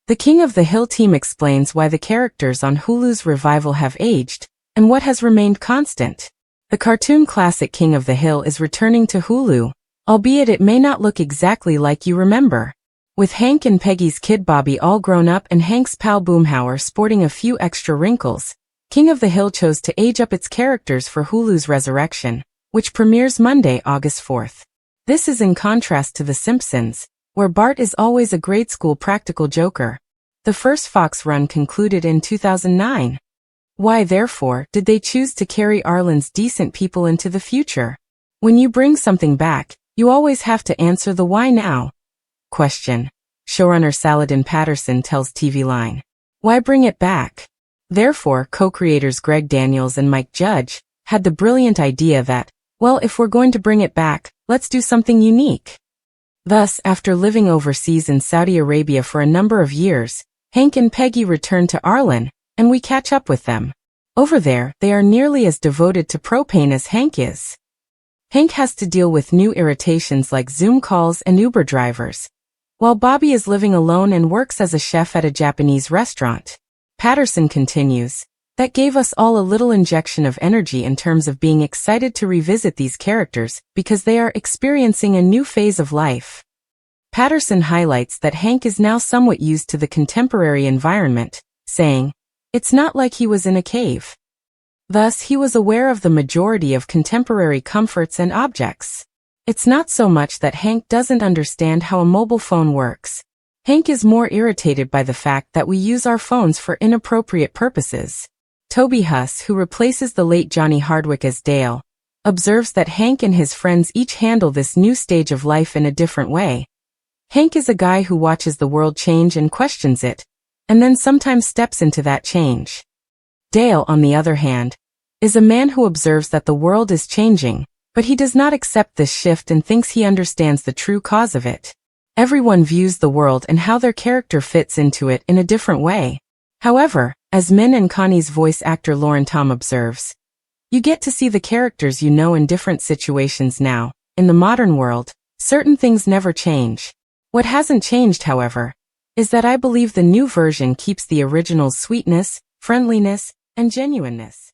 The King of the Hill team explains why the characters on Hulu's revival have aged, and what has remained constant. The cartoon classic King of the Hill is returning to Hulu, albeit it may not look exactly like you remember. With Hank and Peggy's kid Bobby all grown up and Hank's pal Boomhauer sporting a few extra wrinkles, King of the Hill chose to age up its characters for Hulu's Resurrection, which premieres Monday, August 4th. This is in contrast to The Simpsons, where Bart is always a grade school practical joker. The first Fox run concluded in 2009. Why, therefore, did they choose to carry Arlen's decent people into the future? When you bring something back, you always have to answer the why now question. Showrunner Saladin Patterson tells TV Line. Why bring it back? Therefore, co-creators Greg Daniels and Mike Judge had the brilliant idea that, well, if we're going to bring it back, let's do something unique. Thus, after living overseas in Saudi Arabia for a number of years, Hank and Peggy return to Arlen, and we catch up with them. Over there, they are nearly as devoted to propane as Hank is. Hank has to deal with new irritations like Zoom calls and Uber drivers, while Bobby is living alone and works as a chef at a Japanese restaurant. Patterson continues, that gave us all a little injection of energy in terms of being excited to revisit these characters because they are experiencing a new phase of life. Patterson highlights that Hank is now somewhat used to the contemporary environment, saying, it's not like he was in a cave. Thus, he was aware of the majority of contemporary comforts and objects. It's not so much that Hank doesn't understand how a mobile phone works. Hank is more irritated by the fact that we use our phones for inappropriate purposes. Toby Huss, who replaces the late Johnny Hardwick as Dale, observes that Hank and his friends each handle this new stage of life in a different way. Hank is a guy who watches the world change and questions it, and then sometimes steps into that change. Dale, on the other hand, is a man who observes that the world is changing, but he does not accept this shift and thinks he understands the true cause of it. Everyone views the world and how their character fits into it in a different way. However, as Min and Connie's voice actor Lauren Tom observes, you get to see the characters you know in different situations now. In the modern world, certain things never change. What hasn't changed, however, is that I believe the new version keeps the original's sweetness, friendliness, and genuineness.